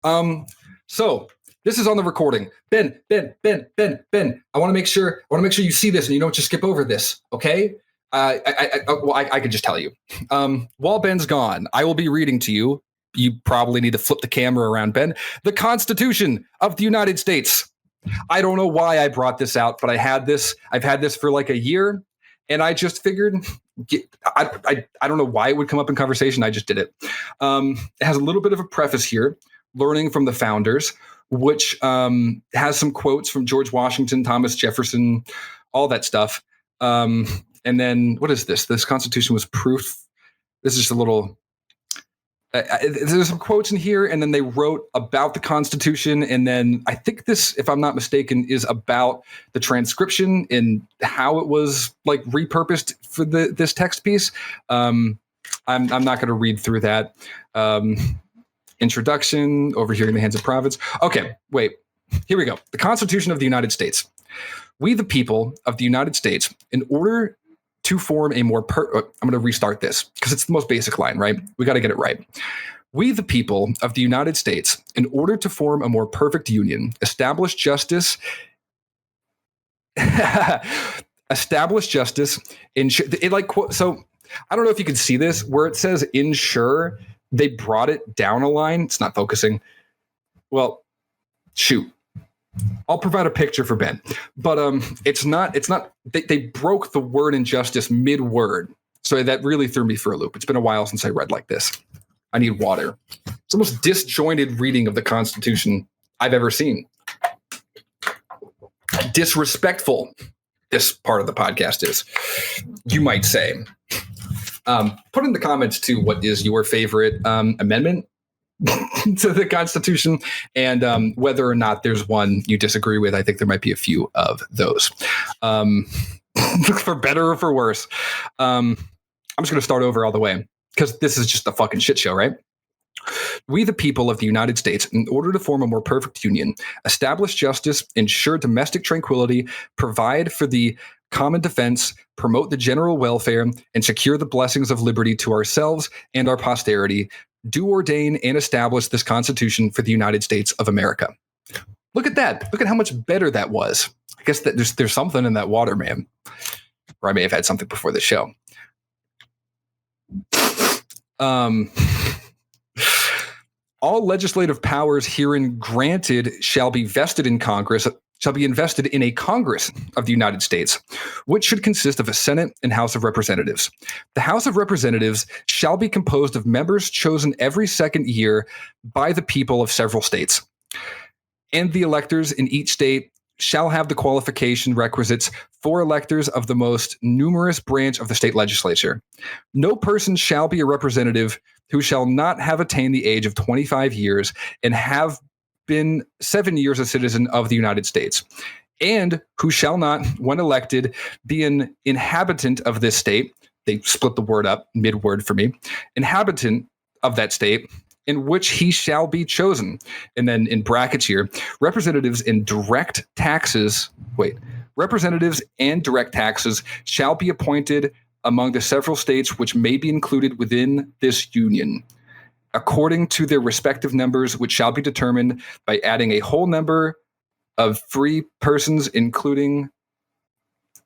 Um, so this is on the recording. Ben. I want to make sure you see this and you don't just skip over this. Okay. I could just tell you. While Ben's gone, I will be reading to you. You probably need to flip the camera around, Ben. The Constitution of the United States. I don't know why I brought this out, but I've had this for like a year, and I just figured. I don't know why it would come up in conversation. I just did it. It has a little bit of a preface here, learning from the founders, which has some quotes from George Washington, Thomas Jefferson, all that stuff. And then what is this? This Constitution was proof. This is just a little. There's some quotes in here, and then they wrote about the Constitution, and then I think this, if I'm not mistaken, is about the transcription and how it was like repurposed for this text piece. I'm not going to read through that. Introduction, over here in the hands of province. Okay, wait. Here we go. The Constitution of the United States. We, the people of the United States, in order to form a more I'm going to restart this because it's the most basic line, right? We got to get it right. We, the people of the United States, in order to form a more perfect union, establish justice, so I don't know if you can see this where it says ensure. They brought it down a line. It's not focusing. Well, shoot. I'll provide a picture for Ben, but it's not. They broke the word injustice mid-word, so that really threw me for a loop. It's been a while since I read like this. I need water. It's the most disjointed reading of the Constitution I've ever seen. Disrespectful. This part of the podcast is, you might say. Put in the comments too what is your favorite amendment to the Constitution, and whether or not there's one you disagree with. I think there might be a few of those, for better or for worse. I'm just going to start over all the way because this is just a fucking shit show, right? We, the people of the United States, in order to form a more perfect union, establish justice, ensure domestic tranquility, provide for the common defense, promote the general welfare, and secure the blessings of liberty to ourselves and our posterity, do ordain and establish this Constitution for the United States of America. Look at that. Look at how much better that was. I guess that there's something in that water, man. Or I may have had something before the show. All legislative powers herein granted shall be invested in a Congress of the United States, which should consist of a Senate and House of Representatives. The House of Representatives shall be composed of members chosen every second year by the people of several states. And the electors in each state shall have the qualification requisites for electors of the most numerous branch of the state legislature. No person shall be a representative who shall not have attained the age of 25 years and have been 7 years a citizen of the United States, and who shall not, when elected, be an inhabitant of this state. They split the word up mid-word for me. Inhabitant of that state in which he shall be chosen. And then in brackets here, representatives and direct taxes shall be appointed among the several states which may be included within this union, according to their respective numbers, which shall be determined by adding a whole number of free persons, including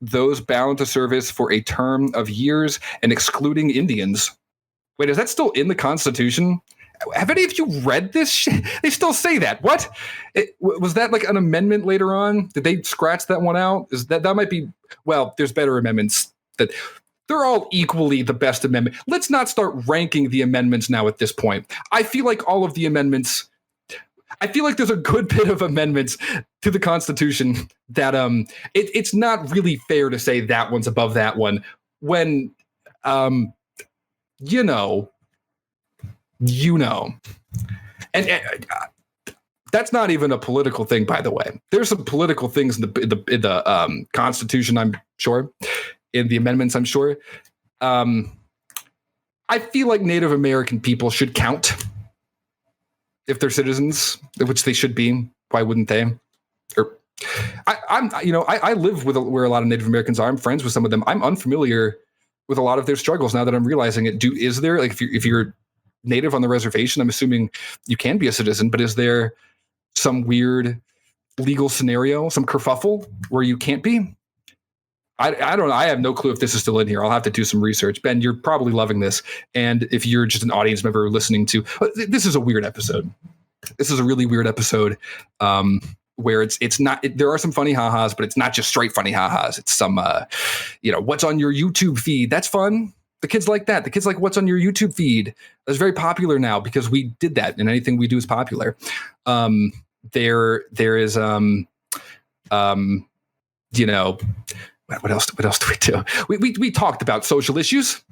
those bound to service for a term of years and excluding Indians. Wait, is that still in the Constitution? Have any of you read this shit? They still say that. What? Was that like an amendment later on? Did they scratch that one out? Is that might be, well, there's better amendments that they're all equally the best amendment. Let's not start ranking the amendments now at this point. I feel like all of the amendments, I feel like there's a good bit of amendments to the Constitution that it's not really fair to say that one's above that one when you know. And that's not even a political thing, by the way. There's some political things in the Constitution, I'm sure, in the amendments, I'm sure. I feel like Native American people should count if they're citizens, which they should be. Why wouldn't they? I live with where a lot of Native Americans are. I'm friends with some of them. I'm unfamiliar with a lot of their struggles now that I'm realizing it. Is there, like, if you're native on the reservation? I'm assuming you can be a citizen, but is there some weird legal scenario, some kerfuffle where you can't be? I don't know. I have no clue if this is still in here. I'll have to do some research. Ben, you're probably loving this. And if you're just an audience member listening to, this is a weird episode. This is a really weird episode where it's not, there are some funny ha-has, but it's not just straight funny ha-has. It's some, what's on your YouTube feed. That's fun. The kids like that. The kids like what's on your YouTube feed. That's very popular now because we did that, and anything we do is popular. There is, what else do we do? We talked about social issues.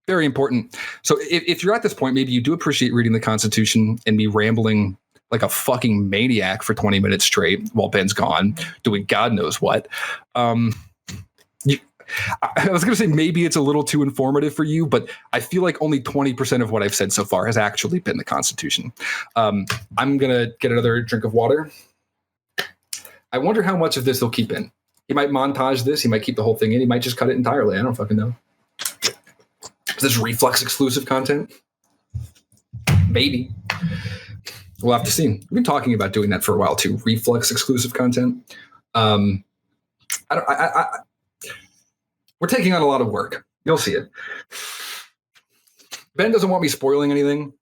Very important. So if you're at this point, maybe you do appreciate reading the Constitution and me rambling like a fucking maniac for 20 minutes straight while Ben's gone doing God knows what. I was going to say maybe it's a little too informative for you, but I feel like only 20% of what I've said so far has actually been the Constitution. I'm going to get another drink of water. I wonder how much of this they'll keep in. He might montage this. He might keep the whole thing in. He might just cut it entirely. I don't fucking know. Is this Reflex exclusive content? Maybe. We'll have to see. We've been talking about doing that for a while too. Reflex exclusive content. We're taking on a lot of work. You'll see it. Ben doesn't want me spoiling anything.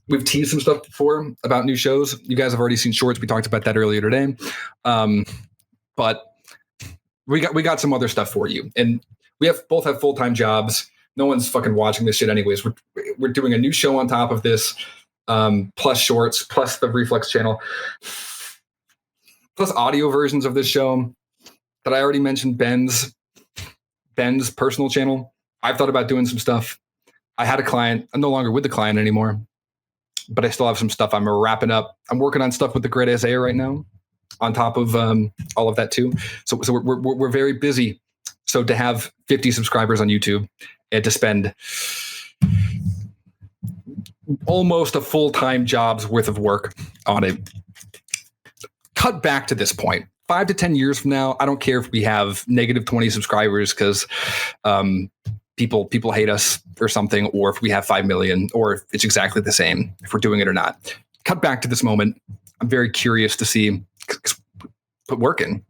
We've teased some stuff before about new shows. You guys have already seen shorts. We talked about that earlier today. But we got some other stuff for you. And we both have full-time jobs. No one's fucking watching this shit anyways. We're doing a new show on top of this, plus shorts, plus the Reflex channel, plus audio versions of this show that I already mentioned, Ben's personal channel. I've thought about doing some stuff. I had a client. I'm no longer with the client anymore, but I still have some stuff I'm wrapping up. I'm working on stuff with the Great Isaiah right now, on top of all of that too. So we're very busy. So to have 50 subscribers on YouTube and to spend almost a full-time job's worth of work on it, cut back to this point. 5 to 10 years from now, I don't care if we have negative 20 subscribers because people hate us or something, or if we have 5 million, or if it's exactly the same, if we're doing it or not. Cut back to this moment. I'm very curious to see, put work in.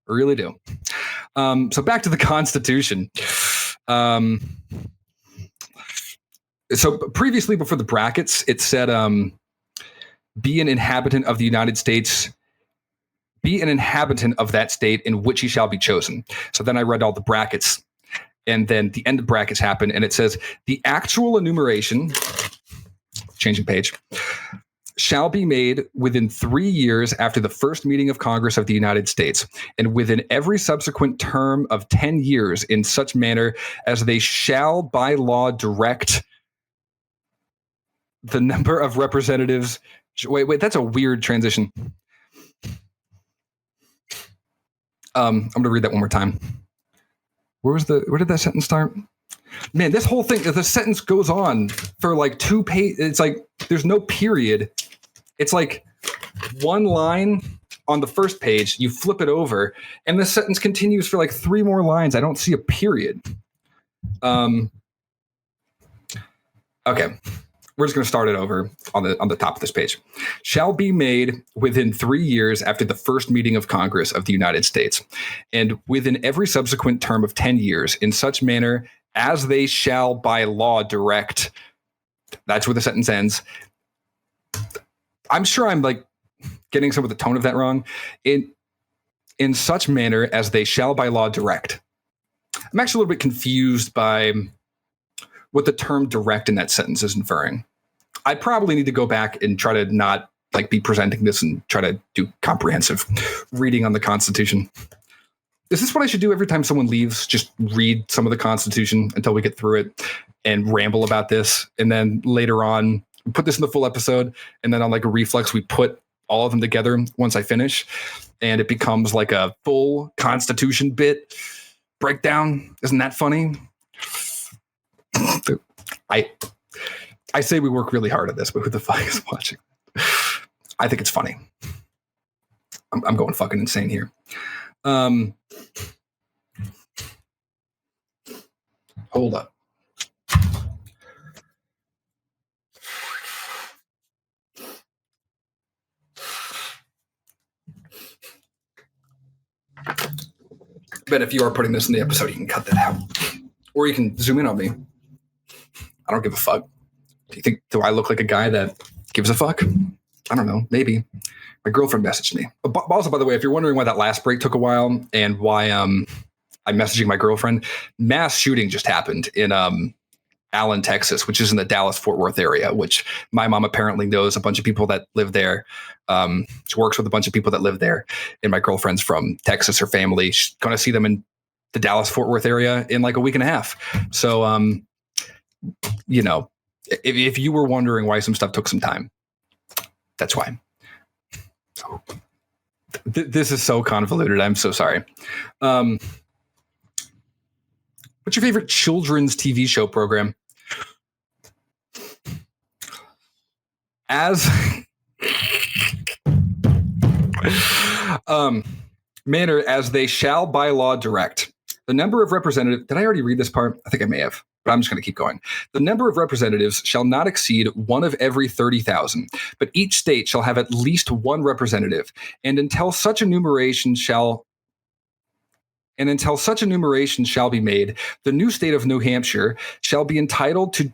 I really do. So back to the Constitution. So previously, before the brackets, it said, be an inhabitant of the United States, be an inhabitant of that state in which he shall be chosen. So then I read all the brackets, and then the end of brackets happened, and it says, the actual enumeration, changing page, shall be made within 3 years after the first meeting of Congress of the United States, and within every subsequent term of 10 years in such manner as they shall by law direct the number of representatives. Wait, that's a weird transition. I'm going to read that one more time. Where did that sentence start? Man, this whole thing, the sentence goes on for like 2 pages. It's like, there's no period. It's like one line on the first page, you flip it over, and the sentence continues for like 3 more lines. I don't see a period. Okay. We're just going to start it over on the top of this page. Shall be made within 3 years after the first meeting of Congress of the United States, and within every subsequent term of 10 years in such manner as they shall by law direct. That's where the sentence ends. I'm sure I'm like getting some of the tone of that wrong. In such manner as they shall by law direct. I'm actually a little bit confused by what the term direct in that sentence is inferring. I probably need to go back and try to not like be presenting this and try to do comprehensive reading on the Constitution. Is this what I should do every time someone leaves? Just read some of the Constitution until we get through it and ramble about this. And then later on, put this in the full episode. And then on like a Reflex, we put all of them together once I finish. And it becomes like a full Constitution bit breakdown. Isn't that funny? I say we work really hard at this, but who the fuck is watching? I think it's funny. I'm going fucking insane here. Hold up. Ben, if you are putting this in the episode, you can cut that out. Or you can zoom in on me. I don't give a fuck. Do I look like a guy that gives a fuck? I don't know. Maybe. My girlfriend messaged me. Also, by the way, if you're wondering why that last break took a while and why I'm messaging my girlfriend, mass shooting just happened in Allen, Texas, which is in the Dallas-Fort Worth area, which my mom apparently knows a bunch of people that live there. She works with a bunch of people that live there. And my girlfriend's from Texas, her family. She's going to see them in the Dallas-Fort Worth area in like a week and a half. So, if you were wondering why some stuff took some time, that's why. So, this is so convoluted. I'm so sorry. What's your favorite children's TV show program? Manner as they shall by law direct. The number of representatives. Did I already read this part? I think I may have, but I'm just going to keep going. The number of representatives shall not exceed one of every 30,000, but each state shall have at least one representative, and until such enumeration shall be made, the new state of New Hampshire shall be entitled to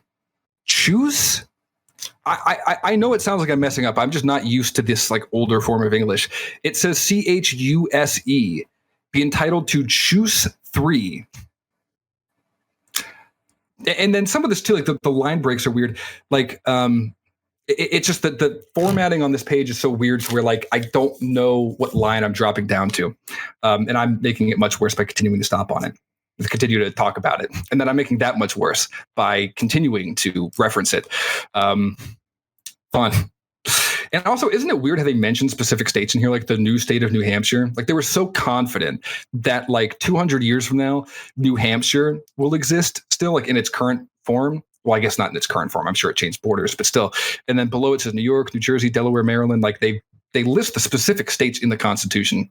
choose. I know it sounds like I'm messing up. I'm just not used to this like older form of English. It says CHUSE, be entitled to choose 3. And then some of this too, like the line breaks are weird. Like it's just that the formatting on this page is so weird to where like I don't know what line I'm dropping down to. And I'm making it much worse by continuing to stop on it. Continue to talk about it. And then I'm making that much worse by continuing to reference it. Fun. And also, isn't it weird how they mention specific states in here, like the new state of New Hampshire? Like they were so confident that like 200 years from now, New Hampshire will exist still like in its current form. Well, I guess not in its current form. I'm sure it changed borders, but still. And then below it says New York, New Jersey, Delaware, Maryland. Like they list the specific states in the Constitution.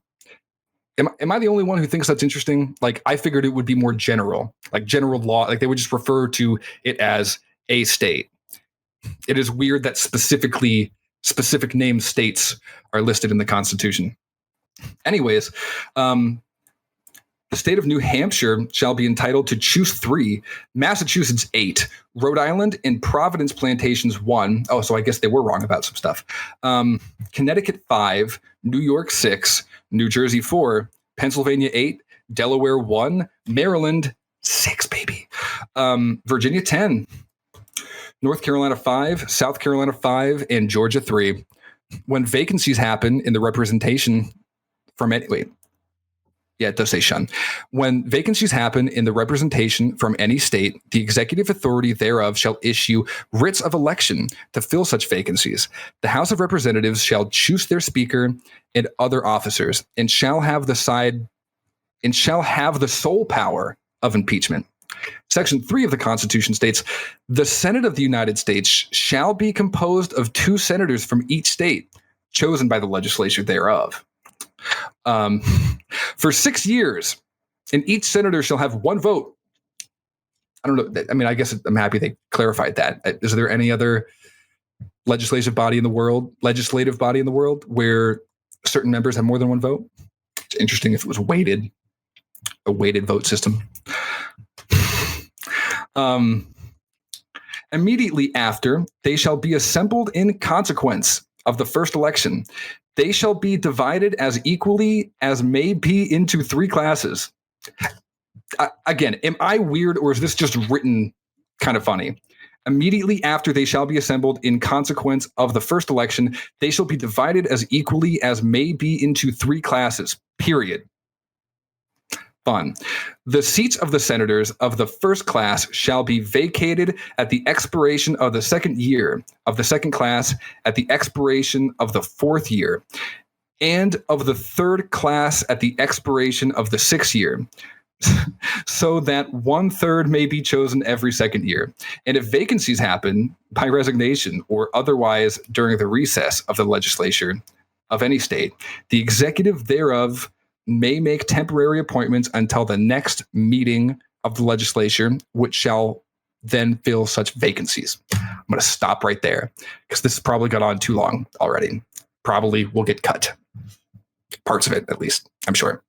Am I the only one who thinks that's interesting? Like I figured it would be more general, like general law. Like they would just refer to it as a state. It is weird that specific named states are listed in the Constitution. Anyways, the state of New Hampshire shall be entitled to choose 3, Massachusetts 8, Rhode Island and Providence Plantations 1. Oh, so I guess they were wrong about some stuff. Connecticut 5, New York 6, New Jersey 4, Pennsylvania 8, Delaware 1, Maryland 6, baby. Virginia 10, North Carolina 5, South Carolina 5, and Georgia 3. When vacancies happen in the representation from it does say shun. When vacancies happen in the representation from any state, the executive authority thereof shall issue writs of election to fill such vacancies. The House of Representatives shall choose their speaker and other officers, and shall have the sole power of impeachment. Section 3 of the Constitution states, the Senate of the United States shall be composed of 2 senators from each state, chosen by the legislature thereof. For 6 years, and each senator shall have 1 vote. I don't know. I mean, I guess I'm happy they clarified that. Is there any other legislative body in the world where certain members have more than 1 vote? It's interesting if it was a weighted vote system. Immediately after, they shall be assembled in consequence of the first election. They shall be divided as equally as may be into 3 classes. Again, am I weird or is this just written kind of funny? Immediately after they shall be assembled in consequence of the first election, they shall be divided as equally as may be into 3 classes, period. Fun. The seats of the senators of the first class shall be vacated at the expiration of the 2nd year of the 2nd class, at the expiration of the 4th year, and of the 3rd class at the expiration of the 6th year, so that 1/3 may be chosen every 2nd year. And if vacancies happen by resignation or otherwise during the recess of the legislature of any state, the executive thereof may make temporary appointments until the next meeting of the legislature, which shall then fill such vacancies. I'm going to stop right there because this has probably gone on too long already. Probably will get cut. Parts of it, at least, I'm sure.